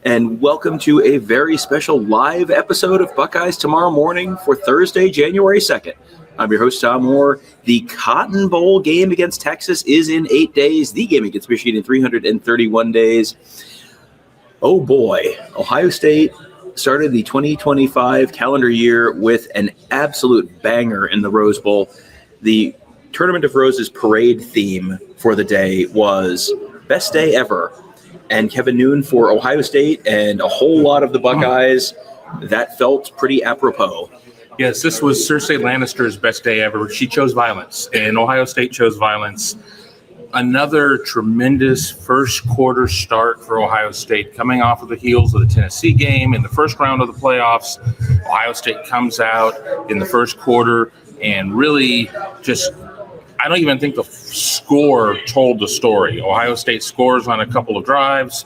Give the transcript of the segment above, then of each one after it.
and welcome to a very special live episode of Buckeyes Tomorrow Morning for Thursday, January 2nd. I'm your host, Tom Orr. The Cotton Bowl game against Texas is in 8 days. The game against Michigan in 331 days. Oh boy, Ohio State started the 2025 calendar year with an absolute banger in the Rose Bowl. The Tournament of Roses parade theme for the day was Best Day Ever. And Kevin Noon for Ohio State and a whole lot of the Buckeyes, that felt pretty apropos. Yes, this was Cersei Lannister's best day ever. She chose violence, and Ohio State chose violence. Another tremendous first quarter start for Ohio State, coming off of the heels of the Tennessee game in the first round of the playoffs. Ohio State comes out in the first quarter and really just, I don't even think the score told the story. Ohio State scores on a couple of drives.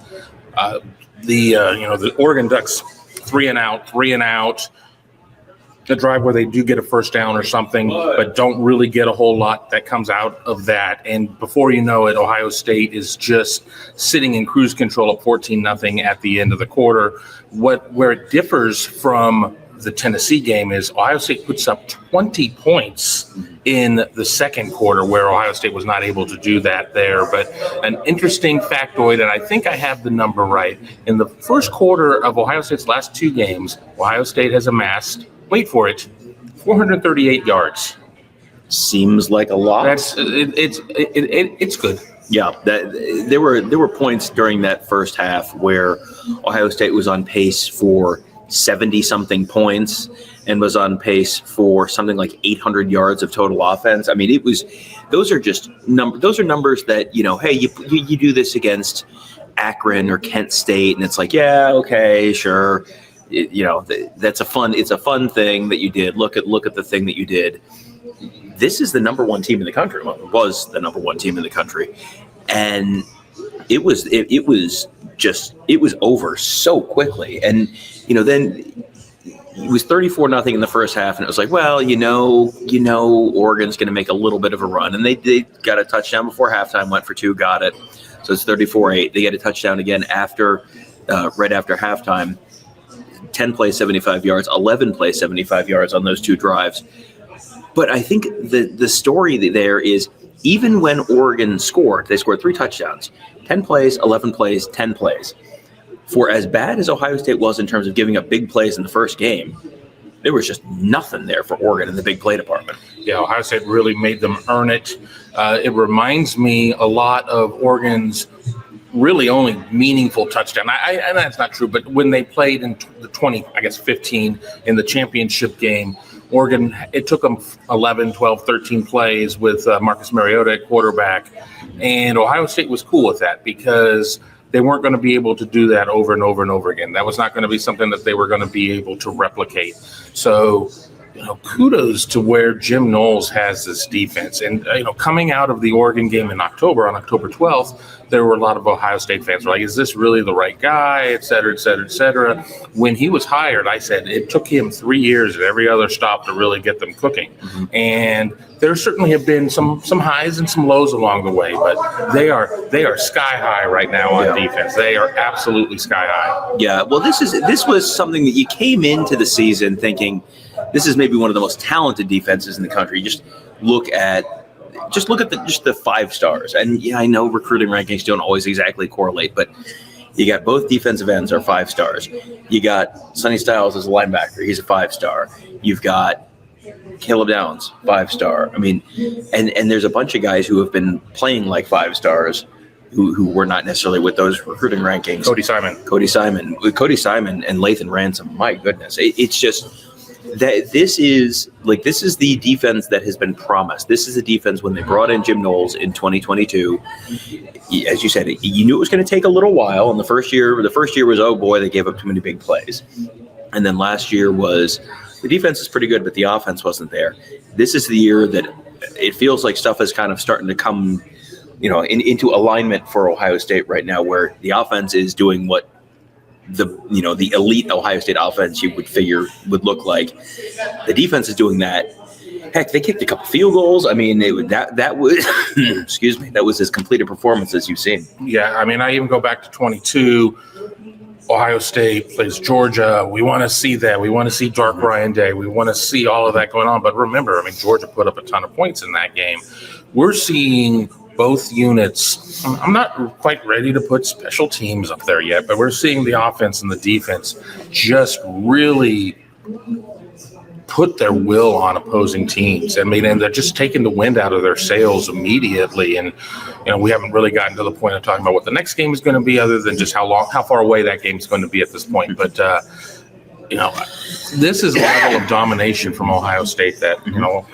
The Oregon Ducks three and out. The drive where they do get a first down or something, but don't really get a whole lot that comes out of that. And before you know it, Ohio State is just sitting in cruise control at 14-0 at the end of the quarter. Where it differs from the Tennessee game is Ohio State puts up 20 points in the second quarter, where Ohio State was not able to do that there. But an interesting factoid, and I think I have the number right. In the first quarter of Ohio State's last two games, Ohio State has amassed, wait for it, 438 yards. Seems like a lot. It's good. Yeah, there were points during that first half where Ohio State was on pace for 70-something points and was on pace for something like 800 yards of total offense. I mean, those are numbers that, hey, you do this against Akron or Kent State, and it's like, yeah, okay, sure. It's a fun thing that you did. Look at the thing that you did. This is the number one team in the country. Well, it was the number one team in the country, and it was over so quickly. And then it was 34-0 in the first half, and it was like, well, Oregon's going to make a little bit of a run, and they got a touchdown before halftime, went for two, got it. So it's 34-8. They get a touchdown again right after halftime. 10 plays, 75 yards, 11 plays, 75 yards on those two drives. But I think the story there is, even when Oregon scored, they scored three touchdowns, 10 plays, 11 plays, 10 plays. For as bad as Ohio State was in terms of giving up big plays in the first game, there was just nothing there for Oregon in the big play department. Yeah, Ohio State really made them earn it. It reminds me a lot of Oregon's really only meaningful touchdown. And that's not true, but when they played in the 15 in the championship game, Oregon, it took them 11, 12, 13 plays with Marcus Mariota at quarterback. And Ohio State was cool with that because they weren't going to be able to do that over and over and over again. That was not going to be something that they were going to be able to replicate. So, kudos to where Jim Knowles has this defense. And, coming out of the Oregon game in October, on October 12th, there were a lot of Ohio State fans who were like, is this really the right guy, et cetera, et cetera, et cetera. When he was hired, I said it took him 3 years at every other stop to really get them cooking. Mm-hmm. And there certainly have been some highs and some lows along the way, but they are sky high right now on defense. They are absolutely sky high. Yeah, well, this was something that you came into the season thinking, this is maybe one of the most talented defenses in the country. Just look at the 5 stars. And yeah, I know recruiting rankings don't always exactly correlate, but you got both defensive ends are 5 stars. You got Sonny Styles as a linebacker. He's a 5-star. You've got Caleb Downs, 5-star. I mean, and there's a bunch of guys who have been playing like 5 stars who were not necessarily with those recruiting rankings. Cody Simon and Lathan Ransom. My goodness. It's just that this is the defense that has been promised. This is the defense when they brought in Jim Knowles in 2022. As you said, you knew it was going to take a little while. And the first year was, oh boy, they gave up too many big plays. And then last year was, the defense is pretty good, but the offense wasn't there. This is the year that it feels like stuff is kind of starting to come, into alignment for Ohio State right now, where the offense is doing what the elite Ohio State offense you would figure would look like. The defense is doing that. Heck, they kicked a couple field goals. I mean, that was excuse me, that was as complete a performance as you've seen. Yeah, I mean, I even go back to 22. Ohio State plays Georgia. We want to see that. We want to see Dark Ryan Day. We want to see all of that going on. But remember, I mean, Georgia put up a ton of points in that game. We're seeing both units. I'm not quite ready to put special teams up there yet, but we're seeing the offense and the defense just really put their will on opposing teams. I mean, and they're just taking the wind out of their sails immediately. And, we haven't really gotten to the point of talking about what the next game is going to be, other than just how far away that game is going to be at this point. But, this is a level of domination from Ohio State that,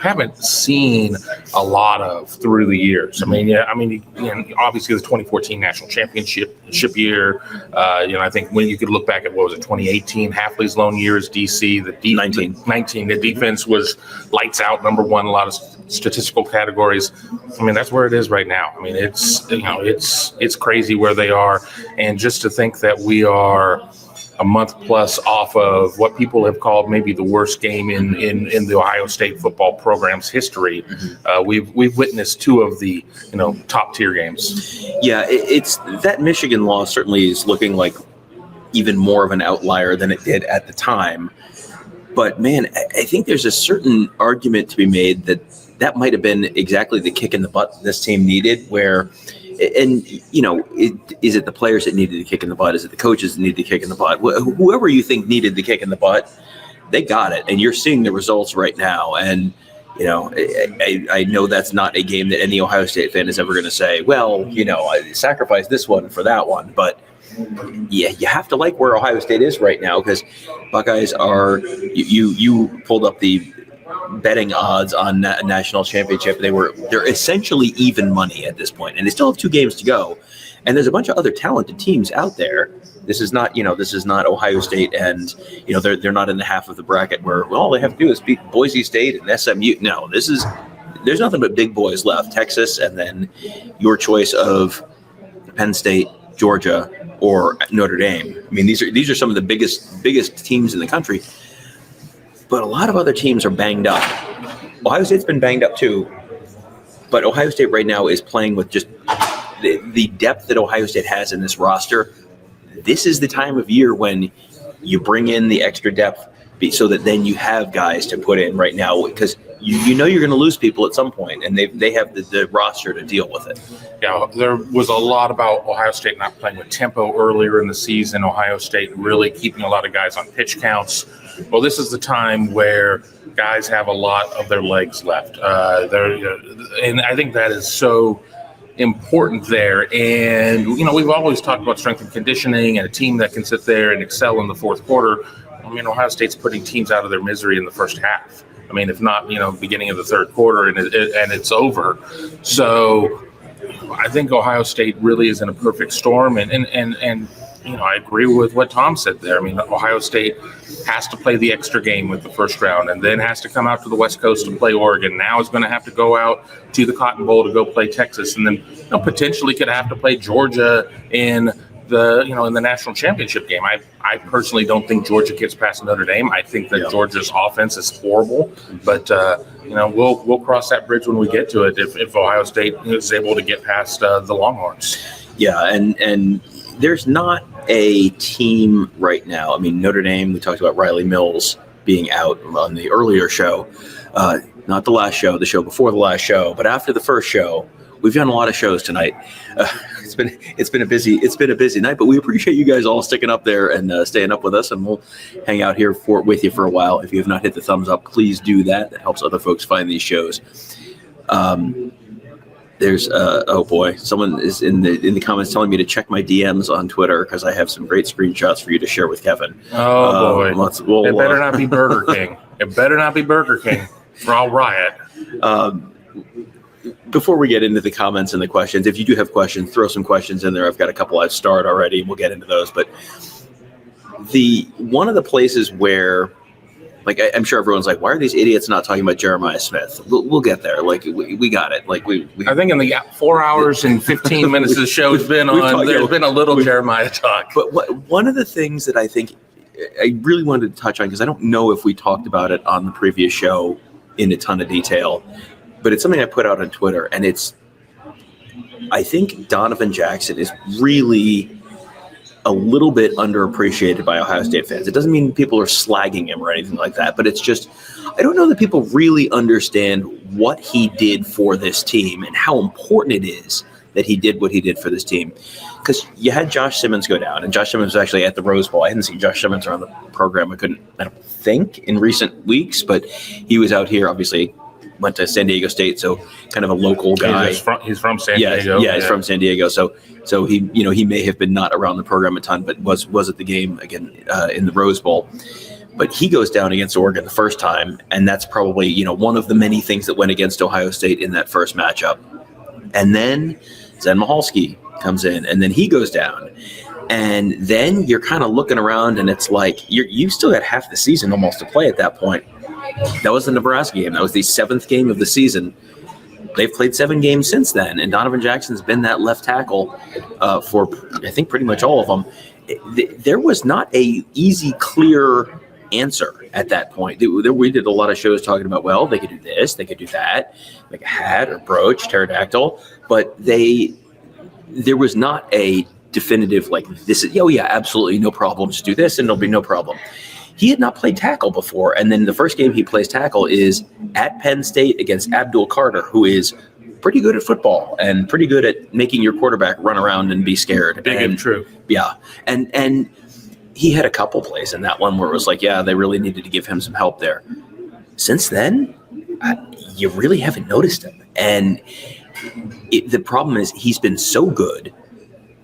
haven't seen a lot of through the years. I mean, obviously the 2014 national championship year, I think when you could look back at, 2018, Hafley's lone years, DC, the 19, the defense was lights out, number one, in a lot of statistical categories. I mean, that's where it is right now. I mean, it's crazy where they are. And just to think that we are a month plus off of what people have called maybe the worst game in the Ohio State football program's history. We've witnessed two of the top tier games. Yeah, it's that Michigan loss certainly is looking like even more of an outlier than it did at the time. But man, I think there's a certain argument to be made that might have been exactly the kick in the butt this team needed, where. And, is it the players that needed the kick in the butt? Is it the coaches that needed the kick in the butt? Whoever you think needed the kick in the butt, they got it. And you're seeing the results right now. And, I know that's not a game that any Ohio State fan is ever going to say, well, I sacrificed this one for that one. But, yeah, you have to like where Ohio State is right now, because Buckeyes are – you pulled up the – betting odds on a national championship. They're essentially even money at this point, and they still have 2 games to go. And there's a bunch of other talented teams out there. This is not Ohio State, and they're not in the half of the bracket where all they have to do is beat Boise State and SMU. No, there's nothing but big boys left. Texas, and then your choice of Penn State, Georgia, or Notre Dame. I mean, these are some of the biggest teams in the country. But a lot of other teams are banged up. Ohio State's been banged up too. But Ohio State right now is playing with just the depth that Ohio State has in this roster. This is the time of year when you bring in the extra depth so that then you have guys to put in right now, because you're going to lose people at some point, and they have the roster to deal with it. Yeah, there was a lot about Ohio State not playing with tempo earlier in the season. Ohio State really keeping a lot of guys on pitch counts. Well, this is the time where guys have a lot of their legs left. And I think that is so important there. And, we've always talked about strength and conditioning and a team that can sit there and excel in the fourth quarter. I mean, Ohio State's putting teams out of their misery in the first half. I mean, if not, beginning of the third quarter, and it's over. So I think Ohio State really is in a perfect storm. And I agree with what Tom said there. I mean, Ohio State has to play the extra game with the first round, and then has to come out to the West Coast to play Oregon. Now is going to have to go out to the Cotton Bowl to go play Texas, and then potentially could have to play Georgia in the national championship game. I personally don't think Georgia gets past Notre Dame. I think that Georgia's offense is horrible, but we'll cross that bridge when we get to it if Ohio State is able to get past the Longhorns. Yeah, and there's not a team right now. I mean, Notre Dame, we talked about Riley Mills being out on the earlier show, not the last show, the show before the last show, but after the first show. We've done a lot of shows tonight. It's been a busy night, but we appreciate you guys all sticking up there and staying up with us, and we'll hang out here with you for a while. If you have not hit the thumbs up, please do that. That helps other folks find these shows. There's oh boy, someone is in the comments telling me to check my DMs on Twitter because I have some great screenshots for you to share with Kevin. Oh boy, it better not be Burger King. It better not be Burger King, or I'll riot. Before we get into the comments and the questions, if you do have questions, throw some questions in there. I've got a couple I've starred already, and we'll get into those. But one of the places where, like, I'm sure everyone's like, why are these idiots not talking about Jeremiah Smith? We'll get there. Like, we got it. Like, we I think in the 4 hours and 15 minutes the show's been on, there's been a little Jeremiah talk. But one of the things that I think I really wanted to touch on, because I don't know if we talked about it on the previous show in a ton of detail, but it's something I put out on Twitter, and I think Donovan Jackson is really a little bit underappreciated by Ohio State fans. It doesn't mean people are slagging him or anything like that, but it's just, I don't know that people really understand what he did for this team and how important it is that he did what he did for this team. Because you had Josh Simmons go down, and Josh Simmons was actually at the Rose Bowl. I hadn't seen Josh Simmons around the program. I don't think, in recent weeks, but he was out here, obviously went to San Diego State, so kind of a local guy. He's from San Diego. Yeah, he's from San Diego. So he, he may have been not around the program a ton, but was at the game again in the Rose Bowl. But he goes down against Oregon the first time, and that's probably one of the many things that went against Ohio State in that first matchup. And then Zen Mahalski comes in, and then he goes down. And then you're kind of looking around, and it's like you still got half the season almost to play at that point. That was the Nebraska game. That was the 7th game of the season. They've played 7 games since then, and Donovan Jackson's been that left tackle for, I think, pretty much all of them. There was not a easy, clear answer at that point. We did a lot of shows talking about, well, they could do this, they could do that, like a hat or brooch, pterodactyl, but there was not a definitive, like, this is, yeah, absolutely no problem, just do this and there'll be no problem. He had not played tackle before, and then the first game he plays tackle is at Penn State against Abdul Carter, who is pretty good at football and pretty good at making your quarterback run around and be scared. Big and true. Yeah, and he had a couple plays in that one where it was like, yeah, they really needed to give him some help there. Since then, you really haven't noticed him, and the problem is he's been so good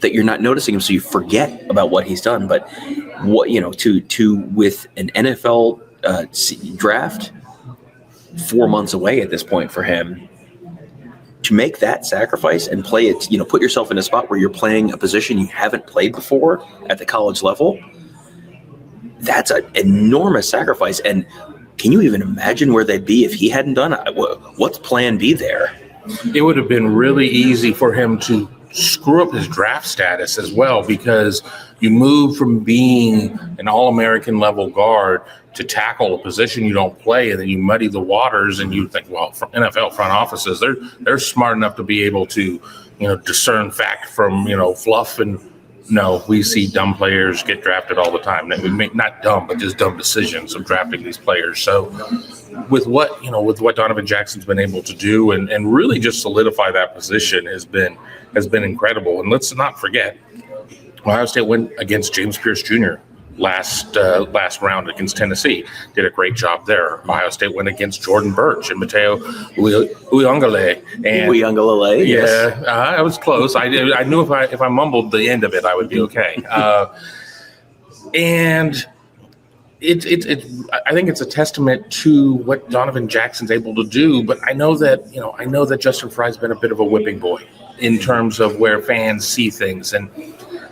that you're not noticing him, so you forget about what he's done. But what to with an NFL draft 4 months away at this point for him, to make that sacrifice and play it, put yourself in a spot where you're playing a position you haven't played before at the college level, that's an enormous sacrifice. And can you even imagine where they'd be if he hadn't done it? What's plan B there? It would have been really easy for him to screw up his draft status as well, because you move from being an All-American level guard to tackle a position you don't play, and then you muddy the waters, and you think, well, NFL front offices, they're smart enough to be able to, discern fact from, fluff. And no, we see dumb players get drafted all the time. We make not dumb, but just dumb decisions of drafting these players. So with what Donovan Jackson's been able to do and really just solidify that position has been incredible. And let's not forget, Ohio State went against James Pierce Jr. last round against Tennessee. Did a great job there. Ohio State went against Jordan Birch and Mateo Uyunglele. Uyunglele, yes. Yeah, I was close. I knew if I mumbled the end of it, I would be okay. And I think it's a testament to what Donovan Jackson's able to do. But I know that Justin Frye's been a bit of a whipping boy in terms of where fans see things. And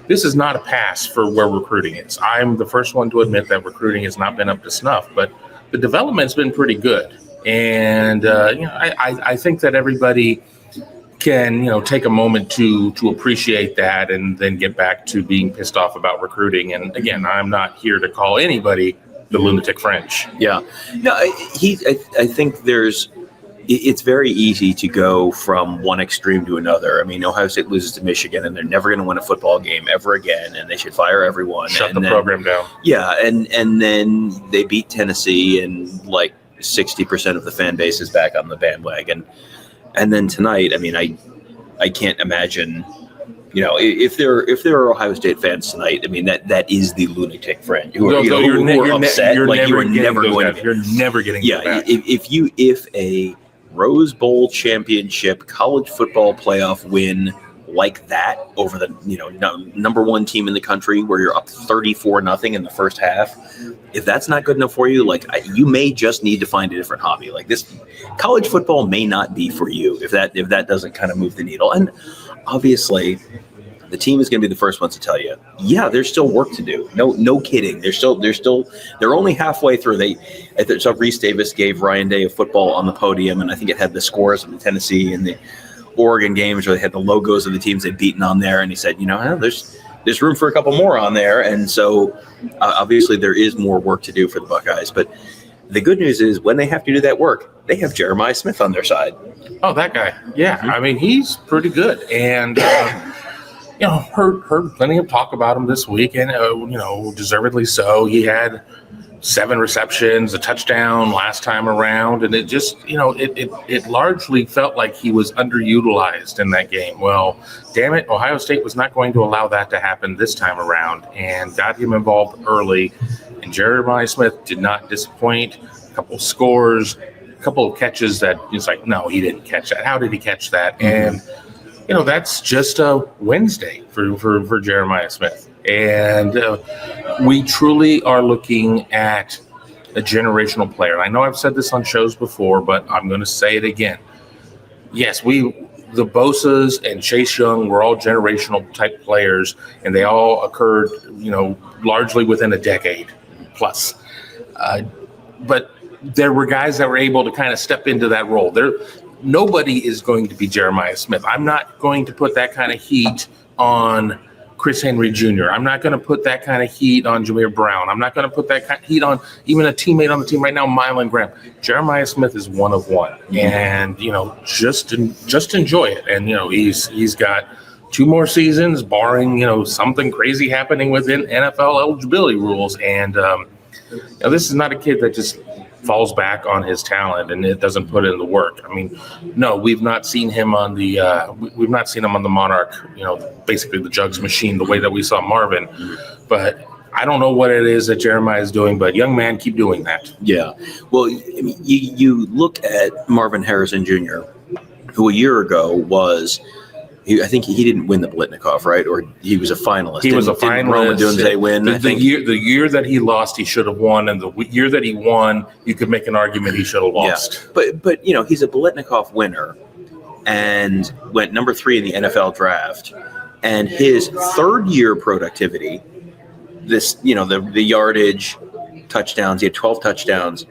this is not a pass for where recruiting is. I'm the first one to admit that recruiting has not been up to snuff, but the development's been pretty good. And I think that everybody can take a moment to appreciate that and then get back to being pissed off about recruiting. And again, I'm not here to call anybody the lunatic fringe. Yeah, no, I think it's very easy to go from one extreme to another. I mean, Ohio State loses to Michigan, and they're never going to win a football game ever again, and they should fire everyone. Shut the program down. Yeah, and then they beat Tennessee, and like 60% of the fan base is back on the bandwagon. And then tonight, I mean, I can't imagine, if there are Ohio State fans tonight, I mean, that is the lunatic friend who are upset. You're never getting yeah. If a Rose Bowl championship college football playoff win like that over the number one team in the country, where you're up 34-0 in the first half, if that's not good enough for you, you may just need to find a different hobby. Like, this college football may not be for you if that doesn't kind of move the needle. And obviously, the team is going to be the first ones to tell you, yeah, there's still work to do. No kidding. They're only halfway through. So Reese Davis gave Ryan Day a football on the podium, and I think it had the scores of the Tennessee and the Oregon games, where they had the logos of the teams they'd beaten on there. And he said, there's room for a couple more on there. And so obviously there is more work to do for the Buckeyes. But the good news is, when they have to do that work, they have Jeremiah Smith on their side. Oh, that guy. Yeah. Mm-hmm. I mean, he's pretty good. And Heard plenty of talk about him this week, and deservedly so. He had 7 receptions, a touchdown last time around, and it just, it largely felt like he was underutilized in that game. Well, damn it, Ohio State was not going to allow that to happen this time around, and got him involved early. And Jeremiah Smith did not disappoint. A couple scores, a couple of catches that it's like, no, he didn't catch that. How did he catch that? And that's just a Wednesday for Jeremiah Smith. And we truly are looking at a generational player. I know I've said this on shows before, but I'm going to say it again. Yes, the Bosas and Chase Young were all generational type players, and they all occurred, largely within a decade plus. But there were guys that were able to kind of step into that role. Nobody is going to be Jeremiah Smith. I'm not going to put that kind of heat on Chris Henry Jr. I'm not going to put that kind of heat on Jameer Brown. I'm not going to put that kind of heat on even a teammate on the team right now, Mylan Graham. Jeremiah Smith is one of one, and just enjoy it. And he's got 2 more seasons, barring something crazy happening within NFL eligibility rules. And this is not a kid that just falls back on his talent and it doesn't put in the work. I mean, no, we've not seen him on the Monarch, basically the jugs machine, the way that we saw Marvin. But I don't know what it is that Jeremiah is doing, but young man, keep doing that. Yeah. Well, you look at Marvin Harrison Jr., who a year ago was, I think he didn't win the Blitnikoff, right? Or he was a finalist. He was a finalist. Didn't Roman Dunze win? The year that he lost, he should have won, and the year that he won, you could make an argument he should have lost. Yeah. But he's a Blitnikoff winner, and went number 3 in the NFL draft. And his 3rd year productivity, the yardage, touchdowns, he had 12 touchdowns.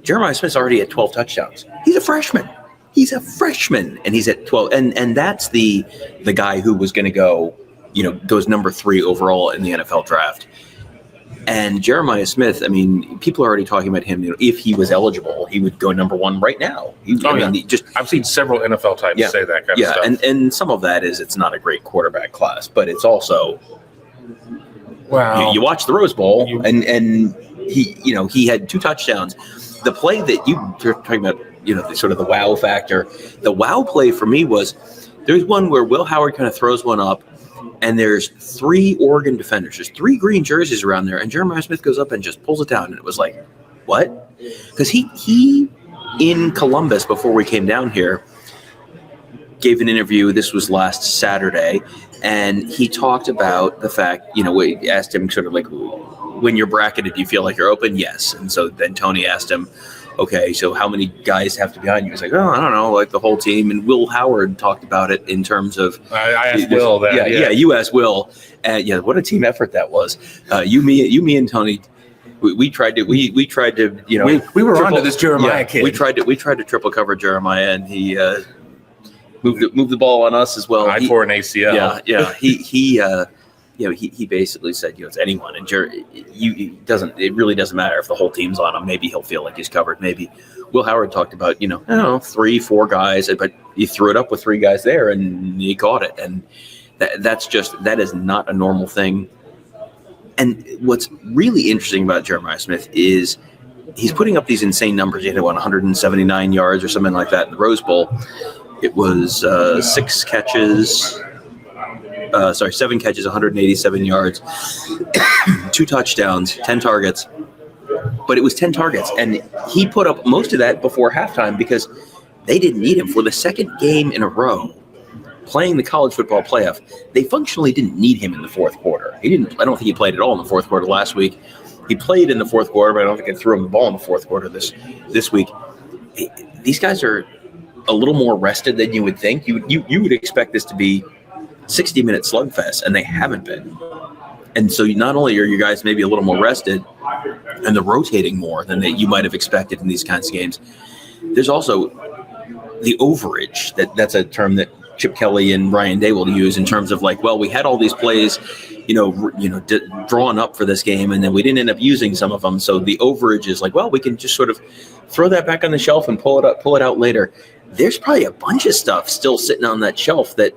Jeremiah Smith's already at 12 touchdowns. He's a freshman. And he's at 12. And that's the guy who was going to go, goes number 3 overall in the NFL draft. And Jeremiah Smith, I mean, people are already talking about him. If he was eligible, he would go number 1 right now. I've seen several NFL types say that kind of stuff. And some of that is it's not a great quarterback class, but it's also, you watch the Rose Bowl, and he had 2 touchdowns. The play that you're talking about, sort of the wow factor. The wow play for me was there's one where Will Howard kind of throws one up, and there's 3 Oregon defenders. There's 3 green jerseys around there, and Jeremiah Smith goes up and just pulls it down, and it was like, what? Because he in Columbus, before we came down here, gave an interview. This was last Saturday, and he talked about the fact, we asked him sort of like, when you're bracketed, do you feel like you're open? Yes. And so then Tony asked him, okay, so how many guys have to be behind you? He's like, I don't know, like the whole team. And Will Howard talked about it in terms of. I asked Will that. Yeah, you asked Will. What a team effort that was. You, me, and Tony. We tried to. We were onto this Jeremiah kid. We tried to triple cover Jeremiah, and he moved the ball on us as well. I tore an ACL. He basically said, it's anyone, and it really doesn't matter if the whole team's on him. Maybe he'll feel like he's covered. Maybe Will Howard talked about, 3, 4 guys, but he threw it up with 3 guys there, and he caught it, and that is not a normal thing. And what's really interesting about Jeremiah Smith is he's putting up these insane numbers. He had 179 yards or something like that in the Rose Bowl. It was 7 catches, 187 yards, 2 touchdowns, 10 targets. But it was 10 targets, and he put up most of that before halftime because they didn't need him for the 2nd game in a row. Playing the college football playoff, they functionally didn't need him in the 4th quarter. I don't think he played at all in the 4th quarter last week. He played in the 4th quarter, but I don't think they threw him the ball in the 4th quarter this week. These guys are a little more rested than you would think. You would expect this to be 60-minute slugfest, and they haven't been. And so not only are you guys maybe a little more rested, and they're rotating more than you might have expected in these kinds of games. There's also the overage. That's a term that Chip Kelly and Ryan Day will use in terms of like, well, we had all these plays, drawn up for this game, and then we didn't end up using some of them. So the overage is like, well, we can just sort of throw that back on the shelf and pull it out later. There's probably a bunch of stuff still sitting on that shelf that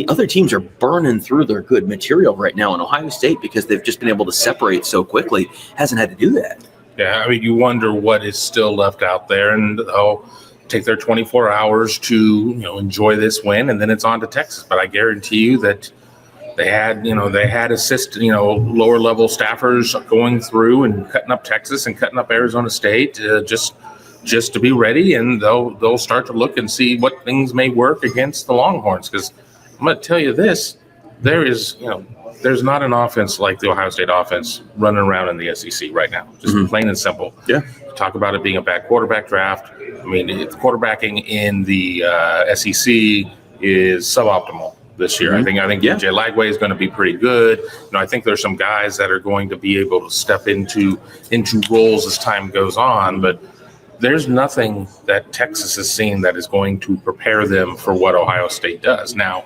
other teams are burning through their good material right now, and Ohio State, because they've just been able to separate so quickly, hasn't had to do that. Yeah, I mean, you wonder what is still left out there, and they'll take their 24 hours to enjoy this win, and then it's on to Texas. But I guarantee you that they had lower level staffers going through and cutting up Texas and cutting up Arizona State just to be ready, and they'll start to look and see what things may work against the Longhorns. Because I'm going to tell you this, there's not an offense like the Ohio State offense running around in the SEC right now. Just plain and simple. Yeah. Talk about it being a bad quarterback draft. I mean, quarterbacking in the SEC is suboptimal this year. I think DJ Lagway is going to be pretty good. I think there's some guys that are going to be able to step into roles as time goes on, but there's nothing that Texas has seen that is going to prepare them for what Ohio State does. Now,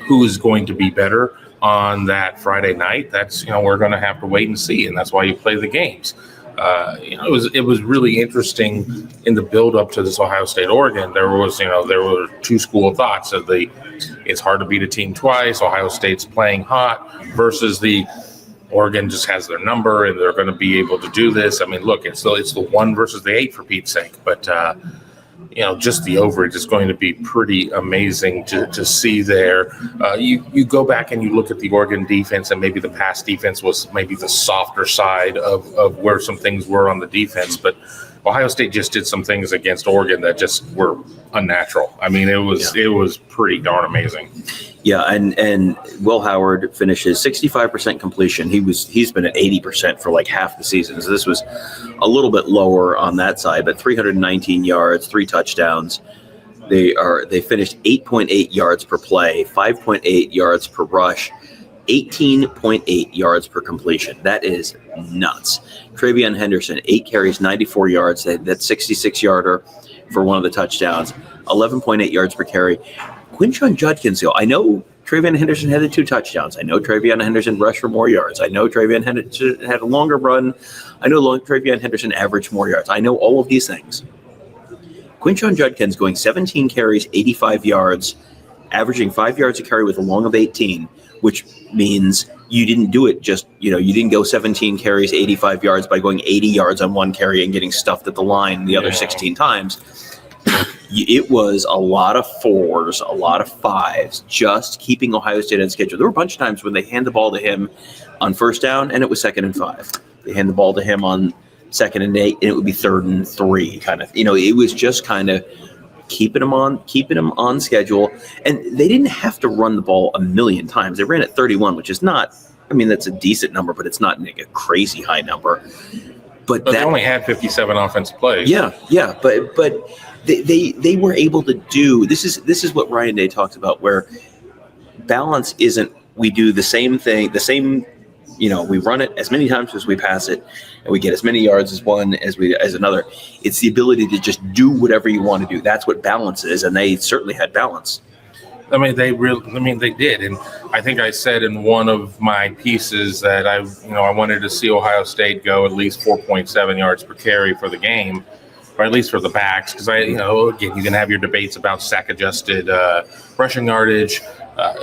who is going to be better on that Friday night? That's, we're going to have to wait and see, and that's why you play the games. It was really interesting in the build up to this Ohio State Oregon. There were two school of thoughts of it's hard to beat a team twice. Ohio State's playing hot versus the Oregon just has their number and they're going to be able to do this. I mean, look, it's the 1 versus the 8 for Pete's sake, but just the overage is going to be pretty amazing to see there. You go back and you look at the Oregon defense, and maybe the pass defense was maybe the softer side of where some things were on the defense, but Ohio State just did some things against Oregon that just were unnatural. I mean, it was pretty darn amazing. Yeah, and Will Howard finishes 65% completion. He's been at 80% for like half the season. So this was a little bit lower on that side, but 319 yards, 3 touchdowns. They finished 8.8 yards per play, 5.8 yards per rush, 18.8 yards per completion. That is nuts. Travion Henderson, 8 carries, 94 yards. That's 66-yarder for one of the touchdowns, 11.8 yards per carry. Quinshon Judkins, I know Travion Henderson had the 2 touchdowns. I know Travion Henderson rushed for more yards. I know Travion Henderson had a longer run. I know Travion Henderson averaged more yards. I know all of these things. Quinshon Judkins going 17 carries, 85 yards, averaging 5 yards a carry with a long of 18, which means you didn't do it just, you didn't go 17 carries, 85 yards by going 80 yards on one carry and getting stuffed at the line the other 16 times. It was a lot of 4s, a lot of 5s, just keeping Ohio State on schedule. There were a bunch of times when they hand the ball to him on first down, and it was 2nd and 5. They hand the ball to him on 2nd and 8, and it would be 3rd and 3, kind of. It was just kind of keeping him on schedule. And they didn't have to run the ball a million times. They ran at 31, which is not, that's a decent number, but it's not like a crazy high number. But they only had 57 offensive plays. Yeah, but they were able to do this is what Ryan Day talks about, where balance isn't we do the same thing, we run it as many times as we pass it, and we get as many yards as one as another. It's the ability to just do whatever you want to do. That's what balance is, and they certainly had balance. They did, and I think I said in one of my pieces that I wanted to see Ohio State go at least 4.7 yards per carry for the game, or at least for the backs, because again, you can have your debates about sack-adjusted rushing yardage.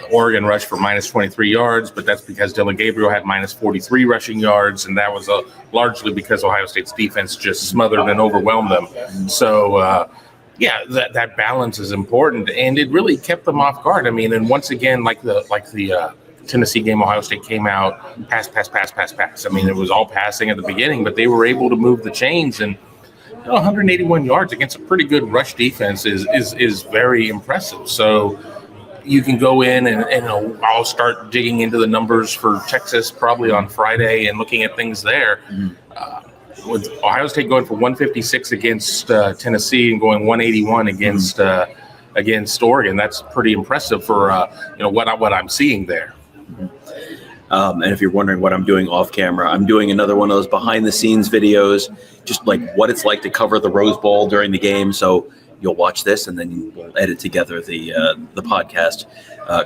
Oregon rushed for minus 23 yards, but that's because Dylan Gabriel had minus 43 rushing yards, and that was largely because Ohio State's defense just smothered and overwhelmed them. So, that balance is important, and it really kept them off guard. And once again, like the Tennessee game, Ohio State came out, pass. It was all passing at the beginning, but they were able to move the chains, and 181 yards against a pretty good rush defense is very impressive. So you can go in and I'll start digging into the numbers for Texas probably on Friday and looking at things there. With Ohio State going for 156 against Tennessee and going 181 against Oregon, that's pretty impressive for what I'm seeing there. And if you're wondering what I'm doing off camera, I'm doing another one of those behind the scenes videos, just like what it's like to cover the Rose Bowl during the game. So you'll watch this, and then we'll edit together the podcast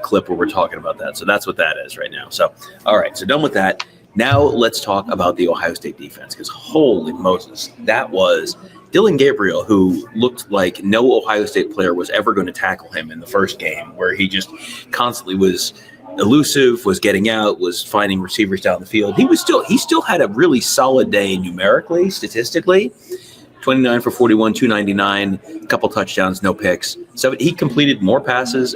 clip where we're talking about that. So that's what that is right now. So, all right. So done with that. Now let's talk about the Ohio State defense, because holy Moses, that was Dylan Gabriel, who looked like no Ohio State player was ever going to tackle him in the first game, where he just constantly was elusive, was getting out, was finding receivers down the field. He still had a really solid day numerically, statistically. 29 for 41, 299, a couple touchdowns, no picks. So he completed more passes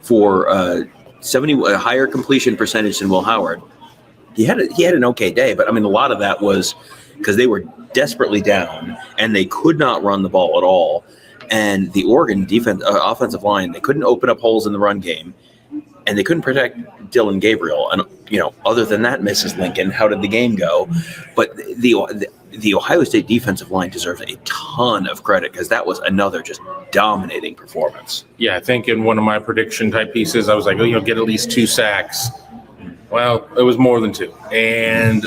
for 70, a higher completion percentage than Will Howard. He had an okay day, but I mean, a lot of that was because they were desperately down and they could not run the ball at all. And the Oregon offensive line, they couldn't open up holes in the run game, and they couldn't protect Dylan Gabriel. And other than that, Mrs. Lincoln, how did the game go? But the Ohio State defensive line deserves a ton of credit because that was another just dominating performance. Yeah, I think in one of my prediction type pieces, I was like, get at least 2 sacks. Well, it was more than 2. And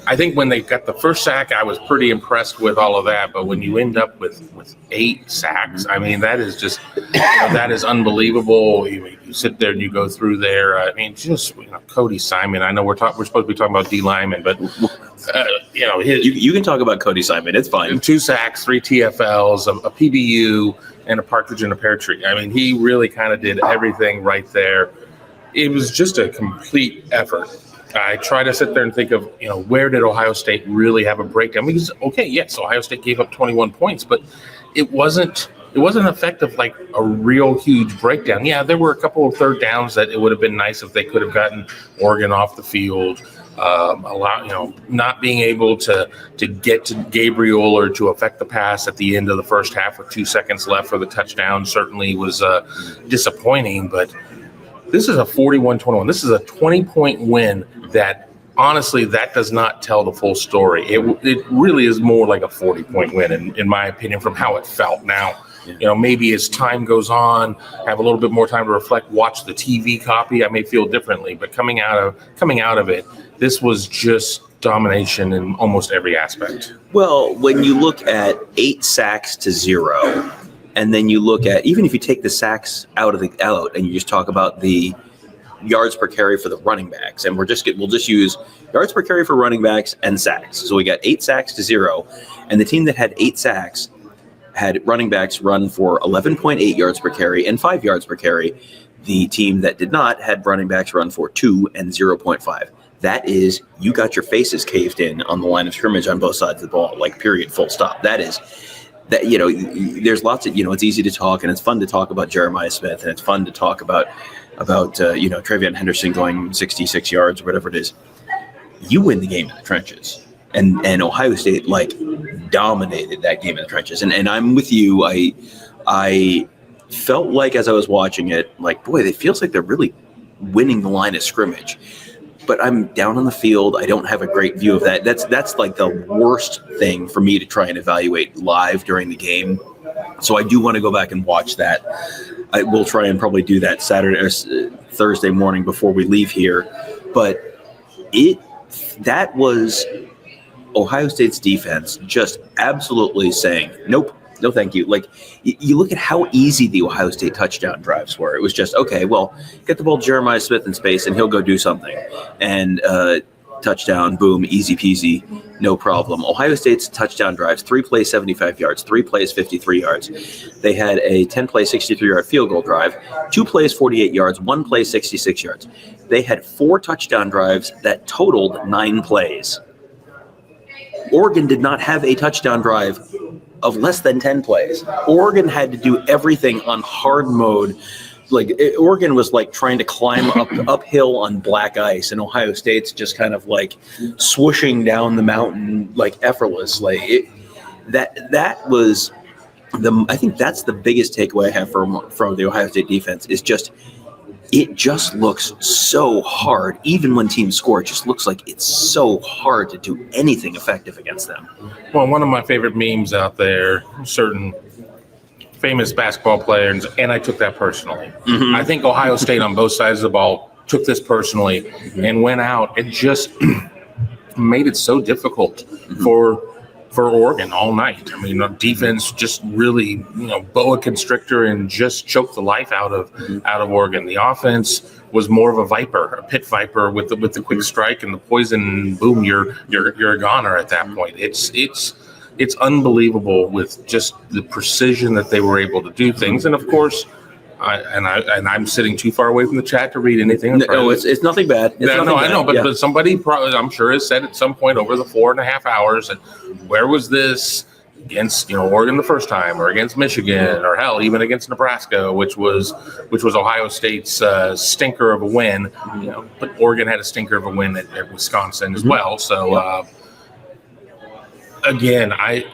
I think when they got the first sack, I was pretty impressed with all of that. But when you end up with 8 sacks, I mean, that is just that is unbelievable. You sit there and you go through there. I mean, just Cody Simon. I know we're supposed to be talking about D Lyman, but you can talk about Cody Simon. It's fine. 2 sacks, 3 TFLs, a PBU, and a partridge in a pear tree. I mean, he really kind of did everything right there. It was just a complete effort. I try to sit there and think of, where did Ohio State really have a breakdown? Because, yes, Ohio State gave up 21 points, but it wasn't effective like a real huge breakdown. Yeah, there were a couple of third downs that it would have been nice if they could have gotten Oregon off the field. Not being able to get to Gabriel or to affect the pass at the end of the first half with 2 seconds left for the touchdown certainly was disappointing, but this is a 41-21. This is a 20-point win that, honestly, that does not tell the full story. It really is more like a 40-point win, in my opinion, from how it felt. Now, maybe as time goes on, have a little bit more time to reflect, watch the TV copy, I may feel differently. But coming out of it, this was just domination in almost every aspect. Well, when you look at 8 sacks to 0, and then you look at, even if you take the sacks out and you just talk about the yards per carry for the running backs, and we'll just use yards per carry for running backs and sacks. So we got 8 sacks to 0, and the team that had 8 sacks had running backs run for 11.8 yards per carry and 5 yards per carry. The team that did not had running backs run for 2 and 0.5. That is, you got your faces caved in on the line of scrimmage on both sides of the ball, like period, full stop. There's lots of, it's easy to talk and it's fun to talk about Jeremiah Smith and it's fun to talk about Travion Henderson going 66 yards or whatever it is. You win the game in the trenches. And Ohio State dominated that game in the trenches. And I'm with you. I felt like as I was watching it, it feels like they're really winning the line of scrimmage. But I'm down on the field. I don't have a great view of that. That's like the worst thing for me to try and evaluate live during the game. So I do want to go back and watch that. I will try and probably do that Saturday or Thursday morning before we leave here. But that was Ohio State's defense just absolutely saying, nope, no thank you. You look at how easy the Ohio State touchdown drives were. It was just, okay, well, get the ball to Jeremiah Smith in space and he'll go do something. And touchdown, boom, easy peasy, no problem. Ohio State's touchdown drives, 3 plays, 75 yards, 3 plays, 53 yards. They had a 10-play, 63-yard field goal drive, 2 plays, 48 yards, 1 play, 66 yards. They had 4 touchdown drives that totaled 9 plays. Oregon did not have a touchdown drive of less than 10 plays. Oregon had to do everything on hard mode. Oregon was trying to climb uphill on black ice, and Ohio State's just kind of swooshing down the mountain effortlessly. That was I think that's the biggest takeaway I have from the Ohio State defense is just it just looks so hard. Even when teams score, it just looks like it's so hard to do anything effective against them. Well, one of my favorite memes out there, certain famous basketball players, and I took that personally. Mm-hmm. I think Ohio State on both sides of the ball took this personally and went out and just made it so difficult for Oregon all night. I mean, defense just really, boa constrictor and just choked the life out of Oregon. The offense was more of a pit viper with the quick strike and the poison. Boom, you're a goner at that point. It's it's unbelievable with just the precision that they were able to do things. And of course, I'm sitting too far away from the chat to read anything. No, it's nothing bad. I know, but somebody probably, I'm sure, has said at some point over the 4.5 hours, and where was this against Oregon the first time, or against Michigan, or hell, even against Nebraska, which was Ohio State's stinker of a win. But Oregon had a stinker of a win at Wisconsin as well. So again, I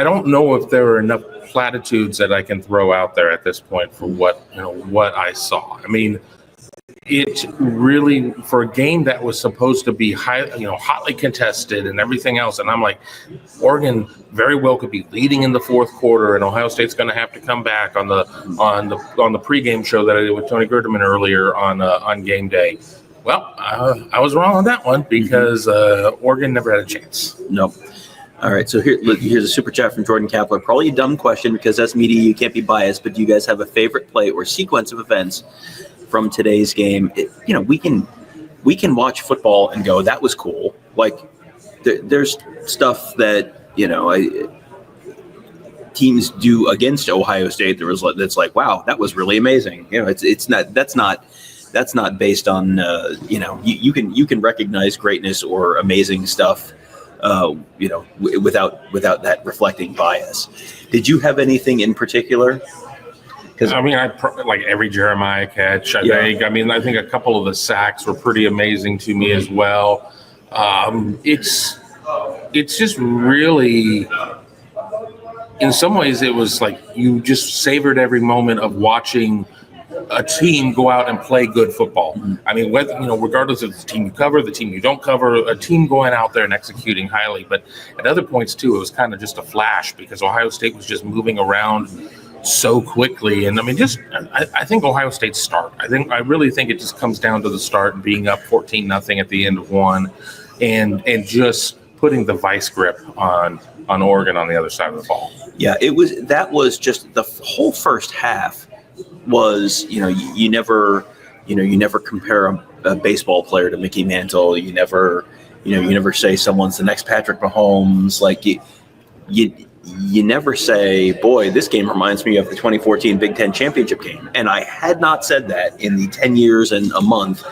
don't know if there are enough platitudes that I can throw out there at this point for what I saw. I mean, it really, for a game that was supposed to be hotly contested and everything else, and I'm like, Oregon very well could be leading in the fourth quarter, and Ohio State's going to have to come back on the pregame show that I did with Tony Gerdeman earlier on game day. Well, I was wrong on that one because Oregon never had a chance. No. All right, so here's a super chat from Jordan Kapler. Probably a dumb question because as media, you can't be biased, but do you guys have a favorite play or sequence of events from today's game? We can watch football and go, that was cool. Like there's stuff that teams do against Ohio State that's like, wow, that was really amazing. That's not based on you can recognize greatness or amazing stuff without that reflecting bias. Did you have anything in particular? Because I like every Jeremiah catch. I think a couple of the sacks were pretty amazing to me as well. It's just really, in some ways, it was like you just savored every moment of watching a team go out and play good football. I mean, whether regardless of the team you cover, the team you don't cover, a team going out there and executing highly. But at other points too, it was kind of just a flash because Ohio State was just moving around so quickly. And I think Ohio State's start. I really think it just comes down to the start and being up 14-0 at the end of one, and just putting the vice grip on Oregon on the other side of the ball. Yeah, that was just the whole first half. Was you never compare a baseball player to Mickey Mantle. You never say someone's the next Patrick Mahomes. Like you never say, boy, this game reminds me of the 2014 Big Ten championship game. And I had not said that in the 10 years and a month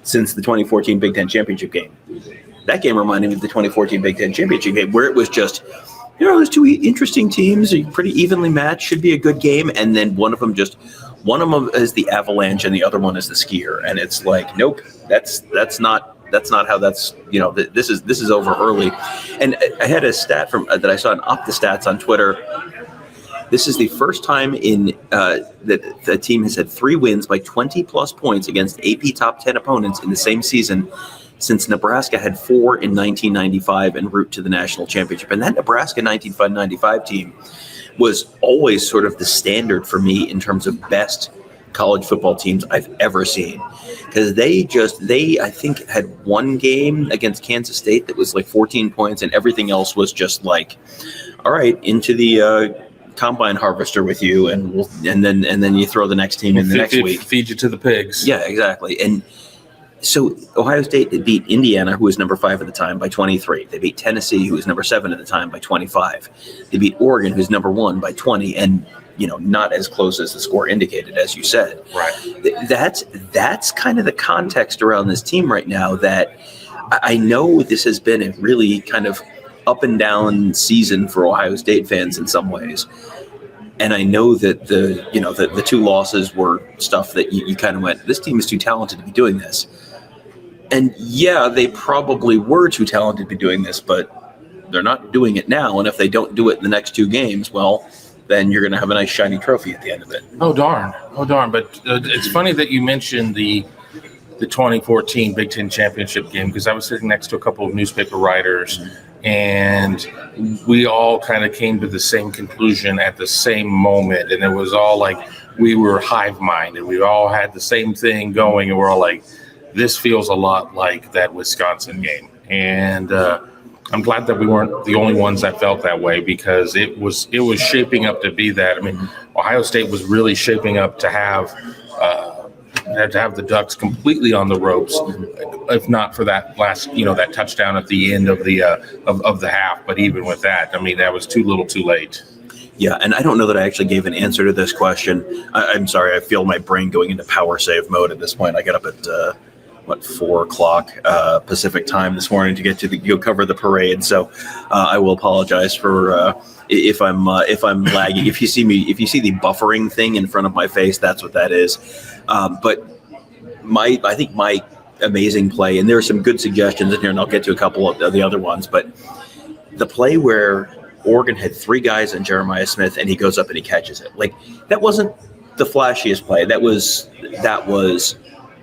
since the 2014 Big Ten championship game. That game reminded me of the 2014 Big Ten championship game, where it was just, there's two interesting teams, pretty evenly matched, should be a good game, and then one of them is the Avalanche and the other one is the Skier, and it's like, nope, that's not how that's, this is over early. And I had a stat that I saw in OptaStats on Twitter. This is the first time that the team has had 3 wins by 20 plus points against AP top 10 opponents in the same season since Nebraska had 4 in 1995 en route to the national championship. And that Nebraska 1995 team was always sort of the standard for me in terms of best college football teams I've ever seen. Because they I think had one game against Kansas State that was like 14 points, and everything else was just like, all right, into the combine harvester with you, and then you throw the next team in the next week. Feed you to the pigs. Yeah, exactly. And so Ohio State beat Indiana, who was number 5 at the time, by 23. They beat Tennessee, who was number 7 at the time, by 25. They beat Oregon, who's number 1, by 20, and not as close as the score indicated, as you said. Right. That's kind of the context around this team right now. That I know this has been a really kind of up and down season for Ohio State fans in some ways. And I know that the 2 losses were stuff that you kind of went, this team is too talented to be doing this. And yeah, they probably were too talented to be doing this, but they're not doing it now. And if they don't do it in the next 2 games, well, then you're going to have a nice shiny trophy at the end of it. Oh, darn. But it's funny that you mentioned the 2014 Big Ten championship game, because I was sitting next to a couple of newspaper writers, and we all kind of came to the same conclusion at the same moment. And it was all like we were hive-minded. We all had the same thing going, and we're all like, this feels a lot like that Wisconsin game. And I'm glad that we weren't the only ones that felt that way, because it was shaping up to be that. I mean, Ohio State was really shaping up to have had to have the Ducks completely on the ropes, if not for that last, that touchdown at the end of the of the half. But even with that, I mean, that was too little, too late. Yeah, and I don't know that I actually gave an answer to this question. I'm sorry, I feel my brain going into power save mode at this point. I got up at 4 o'clock Pacific time this morning to get to go cover the parade. So I will apologize for if I'm lagging. If you see the buffering thing in front of my face, that's what that is. But I think my amazing play, and there are some good suggestions in here, and I'll get to a couple of the other ones. But the play where Oregon had 3 guys on Jeremiah Smith, and he goes up and he catches it. Like, that wasn't the flashiest play. That was.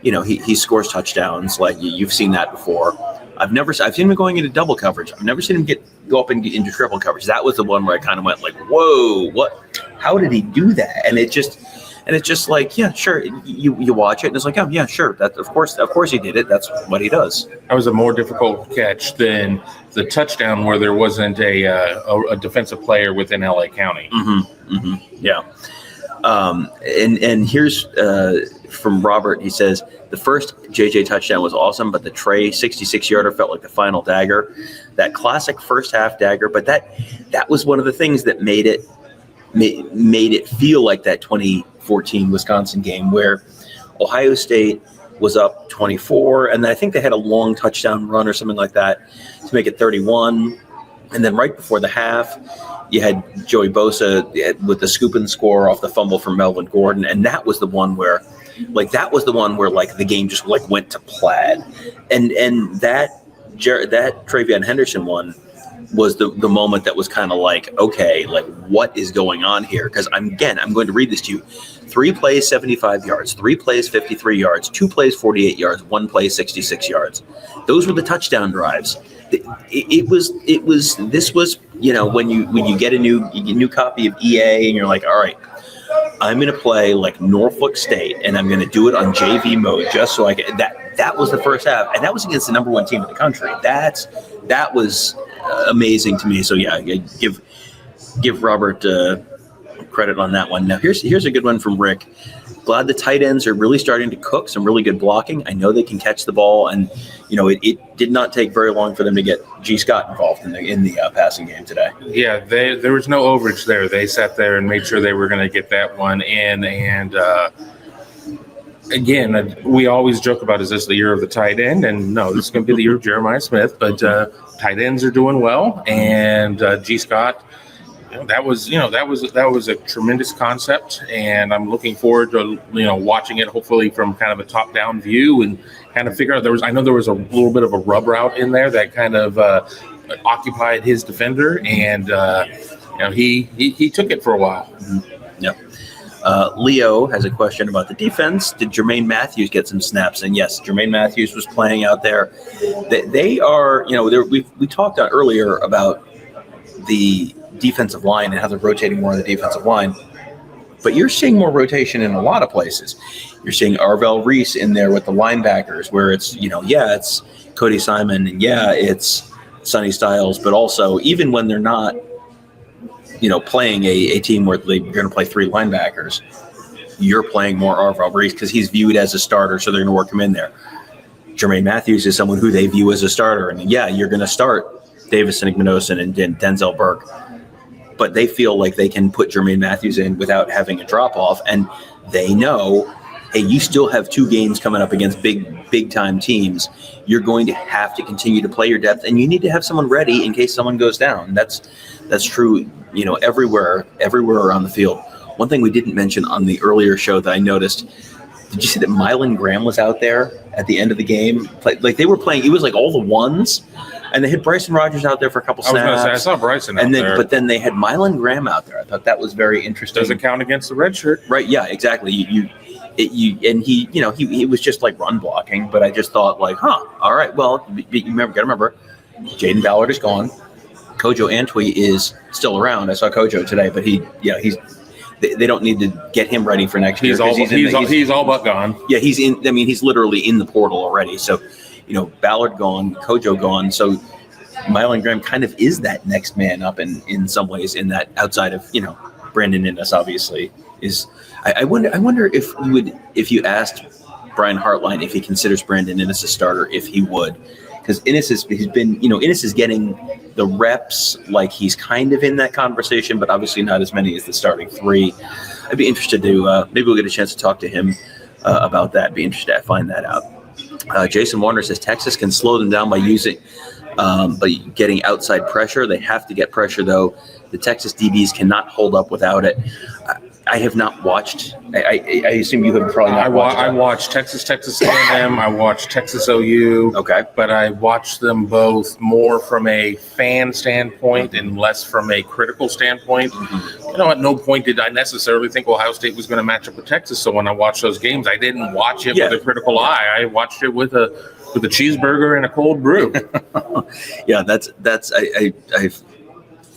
He scores touchdowns. Like, you've seen that before. I've seen him going into double coverage. I've never seen him go up and get into triple coverage. That was the one where I kind of went like, whoa, what? How did he do that? And it's just like, yeah, sure. You watch it and it's like, oh yeah, sure. That of course he did it. That's what he does. That was a more difficult catch than the touchdown where there wasn't a defensive player within LA County. Yeah. And here's from Robert. He says the first JJ touchdown was awesome, but the Trey 66-yarder felt like the final dagger, that classic first half dagger. But that was one of the things that made it feel like that 2014 Wisconsin game where Ohio State was up 24, and then I think they had a long touchdown run or something like that to make it 31. And then right before the half, you had Joey Bosa with the scoop and score off the fumble from Melvin Gordon, and that was the one where the game just like went to plaid, and that Travion Henderson one was the moment that was kind of like, okay, like what is going on here? Because I'm going to read this to you: 3 plays 75 yards, 3 plays 53 yards, 2 plays 48 yards, 1 play 66 yards. Those were the touchdown drives. This was when you get a new copy of EA and you're like, all right, I'm going to play like Norfolk State and I'm going to do it on JV mode just so I can. That was the first half, and that was against the number 1 team in the country. That was amazing to me. So yeah, give Robert credit on that one. Now here's a good one from Rick. Glad the tight ends are really starting to cook, some really good blocking. I know they can catch the ball, and it did not take very long for them to get G. Scott involved in the passing game today. Yeah, there was no overage there. They sat there and made sure they were going to get that one in. And again, we always joke about, is this the year of the tight end? And no, this is going to be the year of Jeremiah Smith. But tight ends are doing well, and G. Scott. That was a tremendous concept, and I'm looking forward to watching it hopefully from kind of a top-down view and kind of figure out. I know there was a little bit of a rub route in there that kind of occupied his defender, and he took it for a while. Yep. Leo has a question about the defense. Did Jermaine Matthews get some snaps? And yes, Jermaine Matthews was playing out there. They are, we talked earlier about the defensive line and how they're rotating more on the defensive line, but you're seeing more rotation in a lot of places. You're seeing Arvell Reese in there with the linebackers, where it's it's Cody Simon and it's Sonny Styles, but also even when they're not playing a team where they're going to play 3 linebackers, you're playing more Arvell Reese because he's viewed as a starter, so they're going to work him in there. Jermaine Matthews is someone who they view as a starter, and you're going to start Davison Igbinosun and Denzel Burke, but they feel like they can put Jermaine Matthews in without having a drop-off, and they know, hey, you still have 2 games coming up against big-time teams. You're going to have to continue to play your depth, and you need to have someone ready in case someone goes down. That's true, everywhere around the field. One thing we didn't mention on the earlier show that I noticed, did you see that Mylan Graham was out there at the end of the game? Like they were playing, it was like all the ones, and they had Bryson Rogers out there for a couple snaps. I was going to say, I saw Bryson out there. But then they had Mylan Graham out there. I thought that was very interesting. Doesn't count against the red shirt. Right, yeah, exactly. He was just like run blocking, but I just thought like, all right, well, you gotta remember, Jaden Ballard is gone. Kojo Antwi is still around. I saw Kojo today, but they don't need to get him ready for next year. He's all but gone. Yeah, he's in. I mean, he's literally in the portal already. So, Ballard gone, Kojo gone. So, Mylan Graham kind of is that next man up in some ways. In that, outside of Brandon Innes, obviously is. I wonder if you asked Brian Hartline if he considers Brandon Inniss a starter, if he would. Because Inniss Inniss is getting the reps, like he's kind of in that conversation, but obviously not as many as the starting three. I'd be interested to maybe we'll get a chance to talk to him about that. Be interested to find that out. Jason Warner says Texas can slow them down by getting outside pressure. They have to get pressure, though. The Texas DBs cannot hold up without it. I have not watched. I assume you have probably not watched. I watched Texas A&M. I watched Texas OU. Okay, but I watched them both more from a fan standpoint and less from a critical standpoint. Mm-hmm. At no point did I necessarily think Ohio State was going to match up with Texas. So when I watched those games, I didn't watch it with a critical eye. I watched it with a cheeseburger and a cold brew. Yeah, I've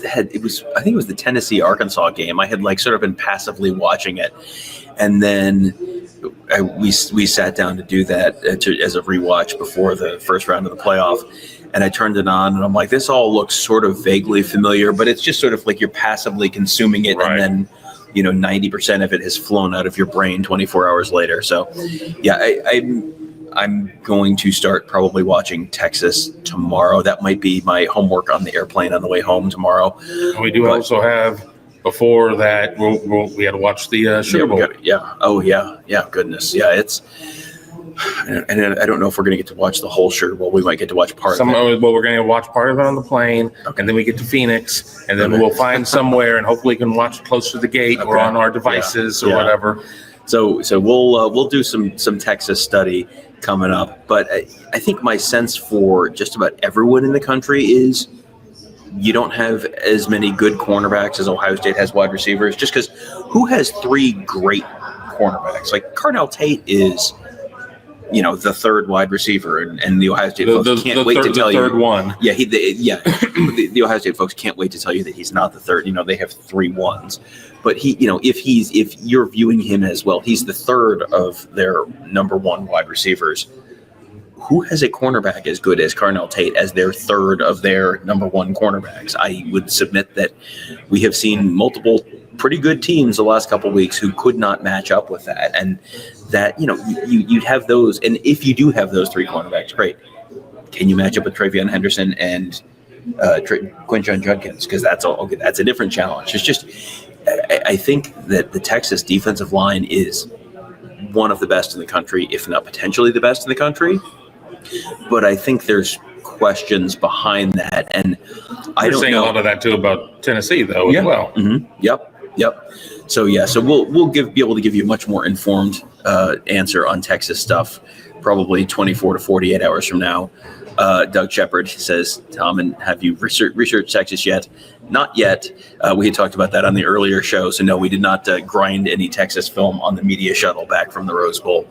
had, it was, I think it was the Tennessee Arkansas game. I had sort of been passively watching it, and then we sat down to do that as a rewatch before the first round of the playoff, and I turned it on and I'm like, this all looks sort of vaguely familiar, but it's just sort of like you're passively consuming it, right. And then 90% of it has flown out of your brain 24 hours later. So yeah, I'm going to start probably watching Texas tomorrow. That might be my homework on the airplane on the way home tomorrow. We do also have, before that, we had to watch the Sugar Bowl. Goodness. Yeah, it's – and I don't know if we're going to get to watch the whole Sugar Bowl. We might get to watch part of it. Well, we're going to watch part of it on the plane, and then we get to Phoenix, and then we'll find somewhere, and hopefully we can watch it close to the gate or on our devices or whatever. So we'll do some Texas study coming up, but I think my sense for just about everyone in the country is you don't have as many good cornerbacks as Ohio State has wide receivers, just because who has three great cornerbacks? Like Carnell Tate is, the third wide receiver, and the Ohio State folks can't wait to tell you. The third one. Yeah, the Ohio State folks can't wait to tell you that he's not the third. They have 3 ones. But if you're viewing him as, well, he's the third of their number one wide receivers. Who has a cornerback as good as Carnell Tate as their third of their number one cornerbacks? I would submit that we have seen multiple pretty good teams the last couple of weeks who could not match up with that. And that, you'd have those. And if you do have those 3 cornerbacks, great. Can you match up with Travion Henderson and Quinshon Judkins? Because that's a different challenge. It's just, I think that the Texas defensive line is one of the best in the country, if not potentially the best in the country. But I think there's questions behind that, and I don't know. You're saying a lot of that too about Tennessee, though, as well. Mm-hmm. Yep. So we'll be able to give you a much more informed answer on Texas stuff, probably 24 to 48 hours from now. Doug Shepard says, Tom, and have you researched Texas yet? Not yet. We had talked about that on the earlier show, so no, we did not grind any Texas film on the media shuttle back from the Rose Bowl.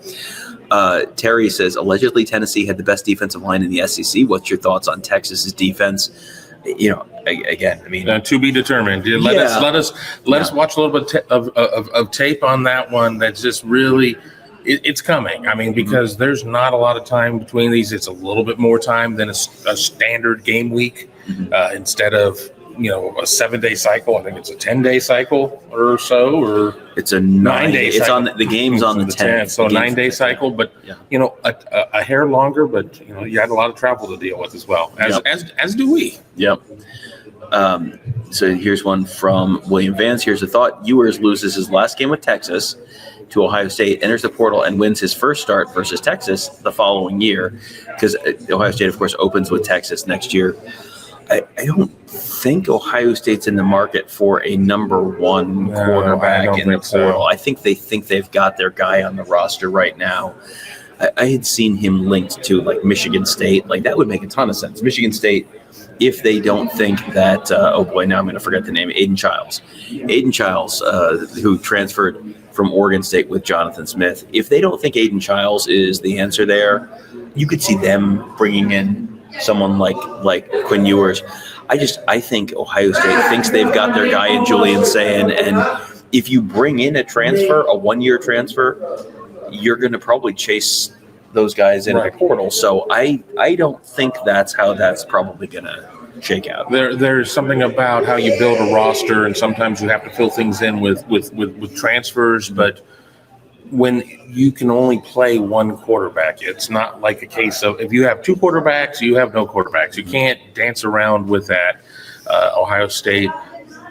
Terry says, allegedly Tennessee had the best defensive line in the SEC. What's your thoughts on Texas's defense? Again, I mean, to be determined. Let us watch a little bit of tape on that one. That's just really, it's coming. I mean, because there's not a lot of time between these. It's a little bit more time than a standard game week. Instead of a 7-day cycle. I think it's a 10-day cycle or so, or it's a 9-day. It's on the game's on the 10th. So 9-day cycle, but a hair longer. But you had a lot of travel to deal with as well, as do we. Yep. So here's one from William Vance. Here's a thought: Ewers loses his last game with Texas to Ohio State, enters the portal, and wins his first start versus Texas the following year, because Ohio State, of course, opens with Texas next year. I don't think Ohio State's in the market for a number one quarterback in the portal. So. I think they've got their guy on the roster right now. I had seen him linked to Michigan State. That would make a ton of sense. Michigan State, if they don't think that, now I'm going to forget the name, Aiden Childs, who transferred from Oregon State with Jonathan Smith. If they don't think Aiden Childs is the answer there, you could see them bringing in someone like Quinn Ewers. I think Ohio State thinks they've got their guy in Julian Sayin, and if you bring in a 1-year transfer, you're going to probably chase those guys in the portal. So I don't think that's how that's probably going to shake out. There's something about how you build a roster, and sometimes you have to fill things in with transfers, but when you can only play one quarterback. It's not like a case of if you have two quarterbacks, you have no quarterbacks. You can't dance around with that. Ohio State,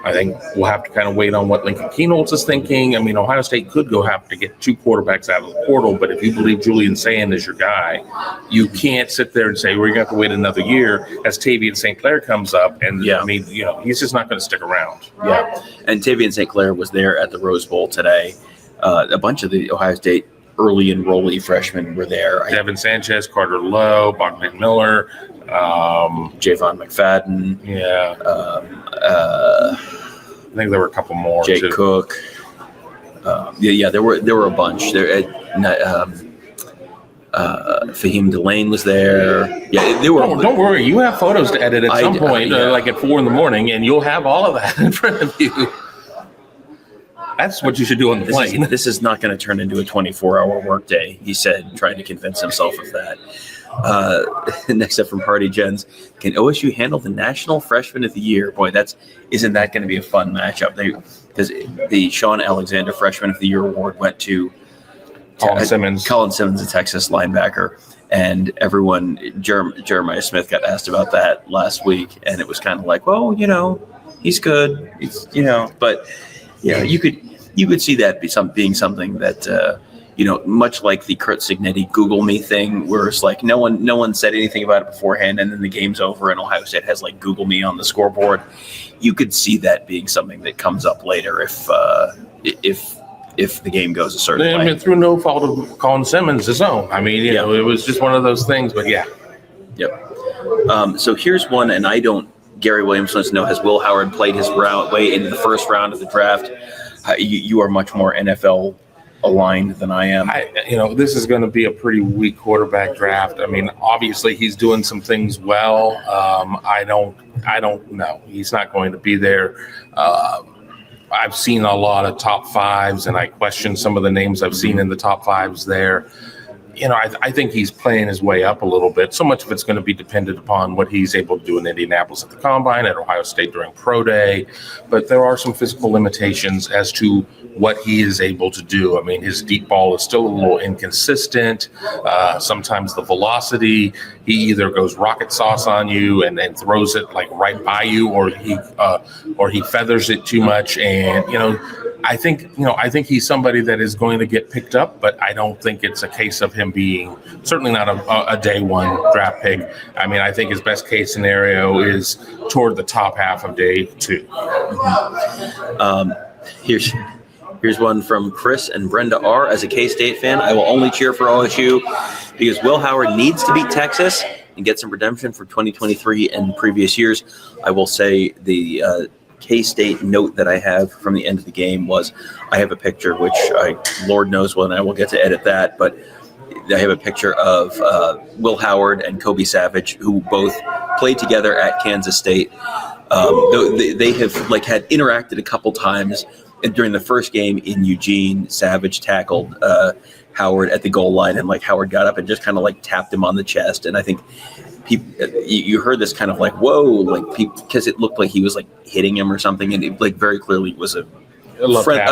I think we'll have to kind of wait on what Lincoln Keynotes is thinking. I mean, Ohio State could have to get two quarterbacks out of the portal, but if you believe Julian Sand is your guy, you can't sit there and say, we're going to have to wait another year as Tavian St. Clair comes up. And, I mean, he's just not going to stick around. Yeah, and Tavian St. Clair was there at the Rose Bowl today. A bunch of the Ohio State early enrollee freshmen were there. Devin Sanchez, Carter Lowe, Bogdan Miller, Javon McFadden. Yeah. I think there were a couple more. Jake too. Cook. There were a bunch. Fahim Delane was there. Yeah, they were. Don't worry, you have photos to edit at some point, yeah. like at 4 a.m, and you'll have all of that in front of you. That's what you should do on the plane. This is not going to turn into a 24-hour workday, he said, trying to convince himself of that. Next up from Hardy Jens, can OSU handle the National Freshman of the Year? Boy, isn't that going to be a fun matchup? Because the Sean Alexander Freshman of the Year award went to Colin Simmons, a Texas linebacker, and everyone, Jeremiah Smith got asked about that last week, and it was kind of like, well, he's good, but you could see that being something that. Much like the Kurt Signetti Google Me thing, where it's like no one said anything about it beforehand, and then the game's over, and Ohio State has like Google Me on the scoreboard. You could see that being something that comes up later if the game goes a certain way. I mean, through no fault of Colin Simmons' his own. I mean, it was just one of those things. But yeah. Yep. So here's one, and Gary Williams wants to know: has Will Howard played his way into the first round of the draft? You are much more NFL aligned than I am. This is going to be a pretty weak quarterback draft. I mean, obviously he's doing some things well. I don't know. He's not going to be there. I've seen a lot of top fives, and I question some of the names I've seen in the top fives there. I think he's playing his way up a little bit. So much of it's going to be dependent upon what he's able to do in Indianapolis at the Combine, at Ohio State during Pro Day. But there are some physical limitations as to what he is able to do. I mean, his deep ball is still a little inconsistent. Sometimes the velocity, he either goes rocket sauce on you and then throws it like right by you, or he feathers it too much. And, I think he's somebody that is going to get picked up, but I don't think it's a case of him being certainly not a day one draft pick. I mean, I think his best case scenario is toward the top half of day 2. Here's one from Chris and Brenda R. As a K-State fan, I will only cheer for OSU because Will Howard needs to beat Texas and get some redemption for 2023 and previous years. I will say the K-State note that I have from the end of the game was I have a picture, which Lord knows when I will get to edit that, but I have a picture of Will Howard and Kobe Savage, who both played together at Kansas State. They have had interacted a couple times. And during the first game in Eugene, Savage tackled Howard at the goal line, and Howard got up and just kind of tapped him on the chest. And I think you heard this kind of whoa, because it looked like he was hitting him or something, and it very clearly was a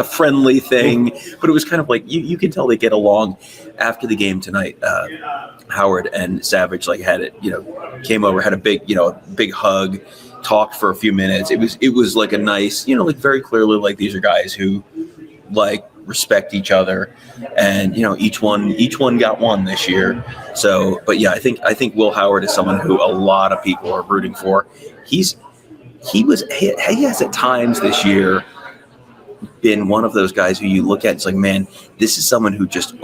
friendly thing. But it was kind of you can tell they get along. After the game tonight, Howard and Savage had it, came over, had a big hug. Talked for a few minutes. It was a nice, very clearly these are guys who respect each other, and each one got one this year. So, but yeah, I think Will Howard is someone who a lot of people are rooting for. He has at times this year been one of those guys who you look at, it's man, this is someone who just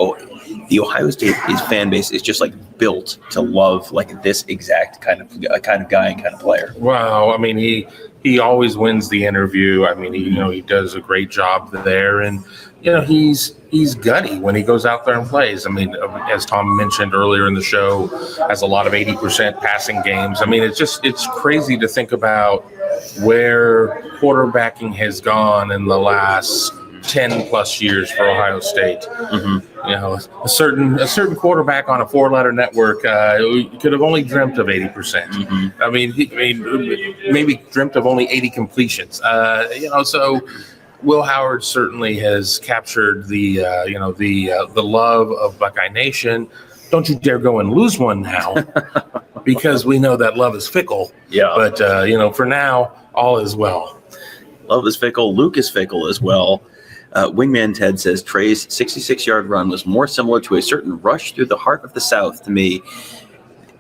the Ohio State fan base is just built to love this exact kind of guy and kind of player. Well, I mean, he always wins the interview. I mean, he does a great job there, and he's gutty when he goes out there and plays. I mean, as Tom mentioned earlier in the show, has a lot of 80% passing games. I mean, it's crazy to think about where quarterbacking has gone in the last 10 plus years for Ohio State. Mm-hmm. A certain quarterback on a 4-letter network could have only dreamt of 80%. Mm-hmm. I mean, maybe dreamt of only 80 completions. So Will Howard certainly has captured the love of Buckeye Nation. Don't you dare go and lose one now, because we know that love is fickle. Yeah. But for now, all is well. Love is fickle. Luke is fickle as well. Wingman Ted says Trey's 66-yard run was more similar to a certain rush through the heart of the South to me.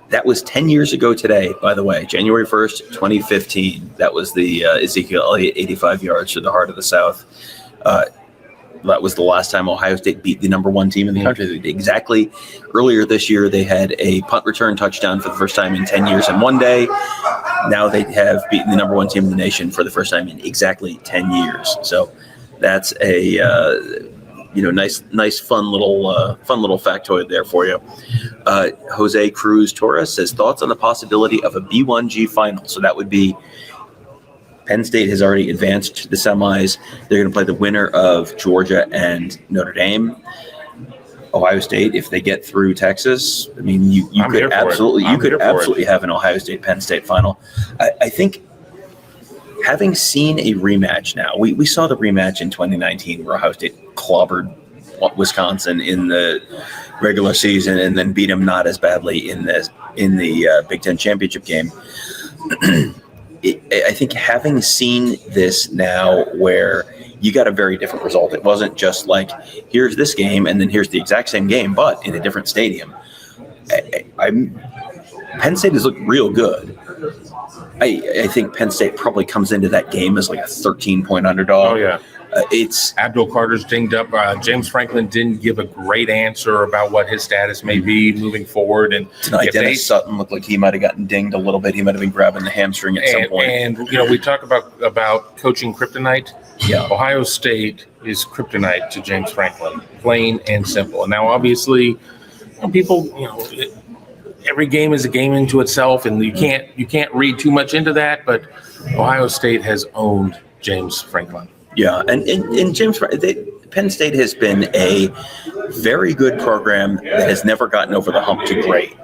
That was 10 years ago today, by the way, January 1st, 2015. That was the Ezekiel 85 yards through the heart of the South. That was the last time Ohio State beat the number one team in the country. Exactly. Earlier this year, they had a punt return touchdown for the first time in 10 years and one day. Now they have beaten the number one team in the nation for the first time in exactly 10 years. So that's a nice fun little factoid there for you. Jose Cruz Torres says thoughts on the possibility of a B1G final. So that would be Penn State has already advanced to the semis. They're going to play the winner of Georgia and Notre Dame. Ohio State, if they get through Texas, I mean, you could absolutely have an Ohio State Penn State final. I think, having seen a rematch now, we saw the rematch in 2019 where Ohio State clobbered Wisconsin in the regular season and then beat them not as badly in the Big Ten championship game. I think having seen this now where you got a very different result. It wasn't just like, here's this game and then here's the exact same game, but in a different stadium. Penn State has looked real good. I think Penn State probably comes into that game as like a 13-point underdog. Oh, yeah. It's Abdul Carter's dinged up. James Franklin didn't give a great answer about what his status may be moving forward. And tonight, Dennis Sutton looked like he might have gotten dinged a little bit. He might have been grabbing the hamstring at some point. And we talk about coaching kryptonite. Yeah. Ohio State is kryptonite to James Franklin, plain and simple. And now, obviously, people, every game is a game into itself, and you can't read too much into that. But Ohio State has owned James Franklin. Yeah, and James, Penn State has been a very good program that has never gotten over the hump to great.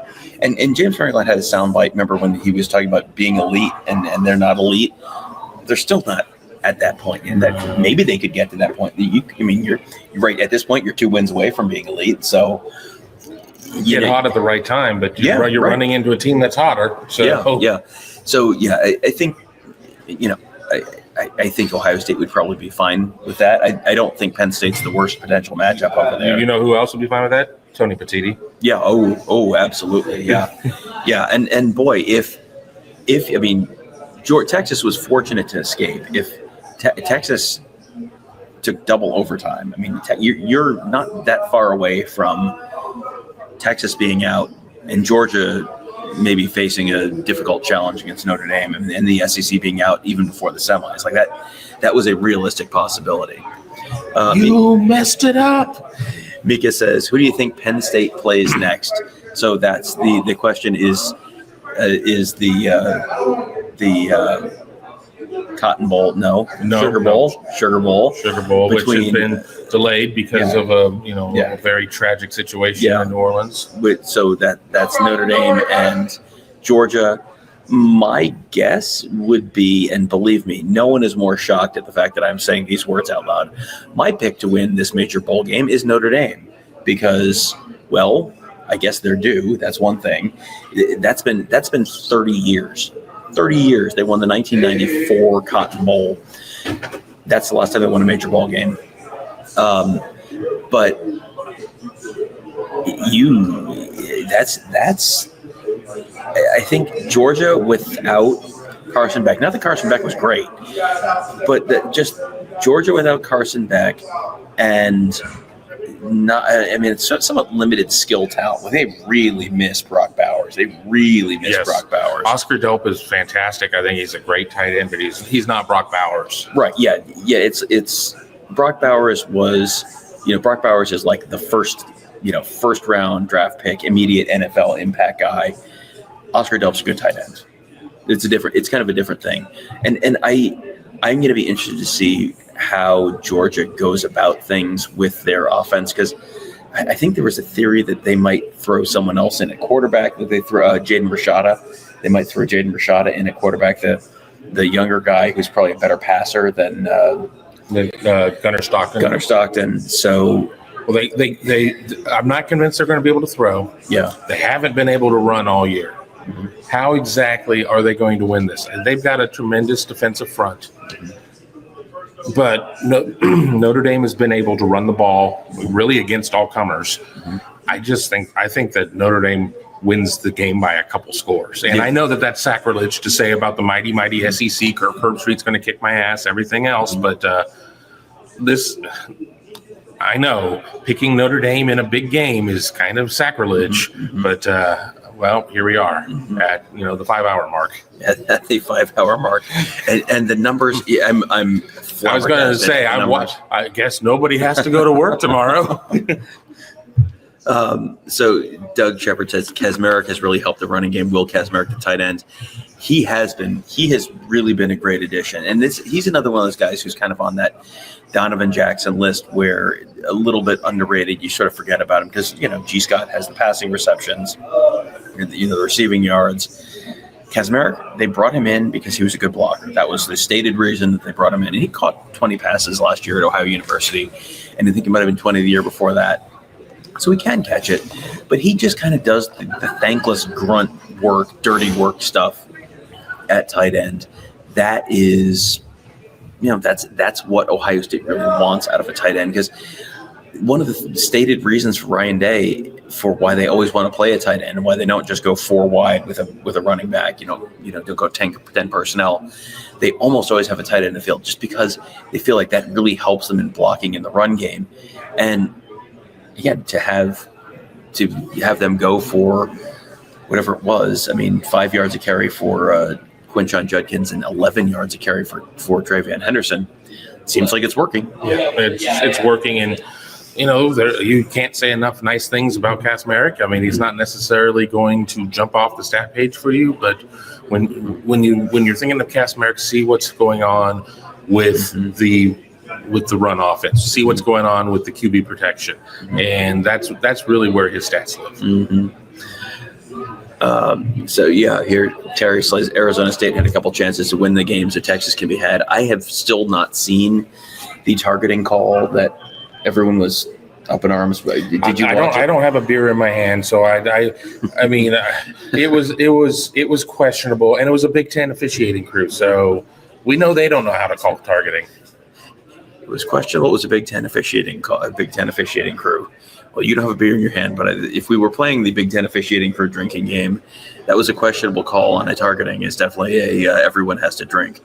And James Franklin had a soundbite. Remember when he was talking about being elite and they're not elite? They're still not at that point. And that maybe they could get to that point. You're right at this point. You're 2 wins away from being elite. So get hot at the right time, but you're running into a team that's hotter. So yeah. So I think I think Ohio State would probably be fine with that. I don't think Penn State's the worst potential matchup over there. You know who else would be fine with that? Tony Petitti. Yeah. Oh, absolutely. Yeah. Yeah. And boy, if Texas was fortunate to escape. If Texas took double overtime, you're not that far away from Texas being out and Georgia maybe facing a difficult challenge against Notre Dame and the SEC being out even before the semis. Like that was a realistic possibility. You messed it up. Mika says, who do you think Penn State plays next? So that's the question is the Cotton Bowl? No. Sugar Bowl. Sugar Bowl, which has been delayed because of a very tragic situation in New Orleans. So that's Notre Dame and Georgia. My guess would be, and believe me, no one is more shocked at the fact that I'm saying these words out loud. My pick to win this major bowl game is Notre Dame because, well, I guess they're due. That's one thing. That's been 30 years. 30 years. They won the 1994 Cotton Bowl. That's the last time they won a major ball game. But that's. I think Georgia without Carson Beck. Not that Carson Beck was great, but just Georgia without Carson Beck and. It's somewhat limited skill talent. They really miss Brock Bowers. Brock Bowers. Oscar Delp is fantastic. I think he's a great tight end, but he's not Brock Bowers. Right. Yeah. It's Brock Bowers was, Brock Bowers is like the first round draft pick, immediate NFL impact guy. Oscar Delp's a good tight end. It's kind of a different thing. And I'm going to be interested to see how Georgia goes about things with their offense, because I think there was a theory that they might throw someone else in at quarterback, that they throw Jaden Rashada. They might throw Jaden Rashada in at quarterback, the younger guy who's probably a better passer than Gunnar Stockton. Gunnar Stockton. So, well, they I'm not convinced they're going to be able to throw. yeah. They haven't been able to run all year. Mm-hmm. How exactly are they going to win this? And they've got a tremendous defensive front. But Notre Dame has been able to run the ball really against all comers. Mm-hmm. I think that Notre Dame wins the game by a couple scores. And I know that that's sacrilege to say about the mighty, mighty SEC. Kirk Herbstreit's going to kick my ass, everything else. But I know picking Notre Dame in a big game is kind of sacrilege. Mm-hmm. But, well, here we are at, the 5-hour mark. At the 5-hour mark. And the numbers, I'm I was going to say, I guess nobody has to go to work tomorrow. So Doug Shepard says Kaczmarek has really helped the running game. Will Kaczmarek, the tight end, he has really been a great addition. And he's another one of those guys who's kind of on that Donovan Jackson list where a little bit underrated. You sort of forget about him because, G. Scott has the passing receptions, the receiving yards. Kaczmarek, they brought him in because he was a good blocker. That was the stated reason that they brought him in. And he caught 20 passes last year at Ohio University. And I think it might have been 20 the year before that. So he can catch it, but he just kind of does the thankless grunt work, dirty work stuff at tight end. That is, that's what Ohio State really wants out of a tight end. Because one of the stated reasons for Ryan Day for why they always want to play a tight end and why they don't just go 4 wide with a running back, don't go 10 personnel. They almost always have a tight end in the field just because they feel like that really helps them in blocking in the run game. And to have them go for whatever it was. I mean, 5 yards a carry for Quinshon Judkins and 11 yards a carry for Travion Henderson. Seems like it's working. Yeah, it's working, and you can't say enough nice things about Kaczmarek. I mean, he's not necessarily going to jump off the stat page for you, but when you're thinking of Kaczmarek, see what's going on with the run offense, see what's going on with the QB protection. And that's really where his stats live. Here Terry says Arizona State had a couple chances to win the games that Texas can be had. I have still not seen the targeting call that everyone was up in arms. Did you watch it? I don't have a beer in my hand, so I mean, it was questionable, and it was a Big Ten officiating crew, so we know they don't know how to call targeting. It was questionable. It was a Big Ten officiating crew. Well, you don't have a beer in your hand, but if we were playing the Big Ten officiating crew drinking game, that was a questionable call on a targeting. It's definitely everyone has to drink.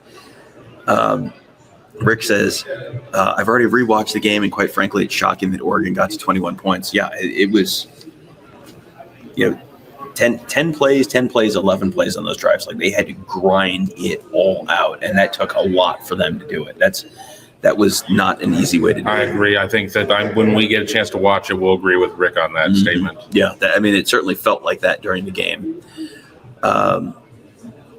Rick says, I've already rewatched the game, and quite frankly, it's shocking that Oregon got to 21 points. Yeah, it was, 10 plays, 11 plays on those drives. Like, they had to grind it all out, and that took a lot for them to do it. That was not an easy way to do it. I agree. I think that when we get a chance to watch it, we'll agree with Rick on that statement. Yeah, it certainly felt like that during the game.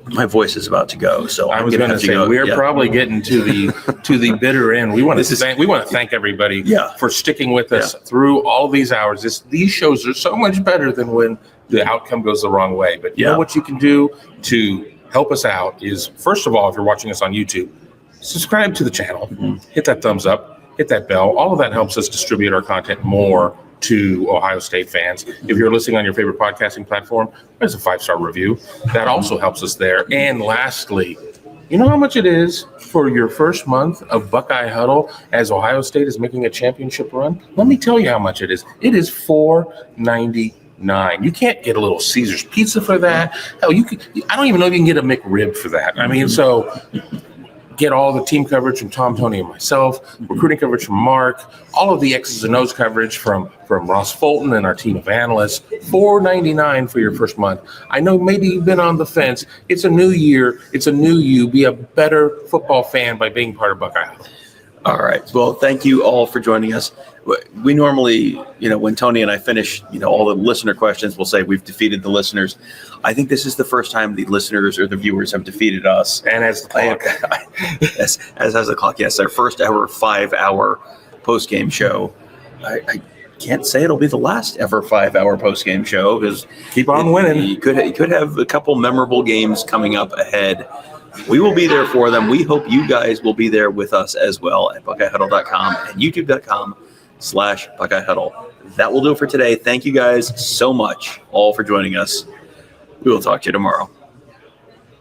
My voice is about to go, so I was going to say we're probably getting to the bitter end. We want to thank everybody for sticking with us through all these hours. These shows are so much better than when the outcome goes the wrong way. But you know what you can do to help us out is, first of all, if you're watching us on YouTube, subscribe to the channel, hit that thumbs up, hit that bell. All of that helps us distribute our content more to Ohio State fans. If you're listening on your favorite podcasting platform, there's a 5-star review. That also helps us there. And lastly, you know how much it is for your first month of Buckeye Huddle as Ohio State is making a championship run? Let me tell you how much it is. It is $4.99. You can't get a little Caesar's pizza for that. Hell, I don't even know if you can get a McRib for that. I mean, so get all the team coverage from Tom, Tony, and myself, recruiting coverage from Mark, all of the X's and O's coverage from Ross Fulton and our team of analysts. $4.99 for your first month. I know maybe you've been on the fence. It's a new year. It's a new you. Be a better football fan by being part of Buckeye. All right. Well, thank you all for joining us. We normally, when Tony and I finish, all the listener questions, we'll say we've defeated the listeners. I think this is the first time the listeners or the viewers have defeated us. And as the clock. as has the clock. Yes, our first ever 5-hour post-game show. I can't say it'll be the last ever 5-hour post-game show because keep on winning. You could have a couple memorable games coming up ahead We will be there for them. We hope you guys will be there with us as well at BuckeyeHuddle.com and YouTube.com/BuckeyeHuddle. That will do it for today. Thank you guys so much all for joining us. We will talk to you tomorrow.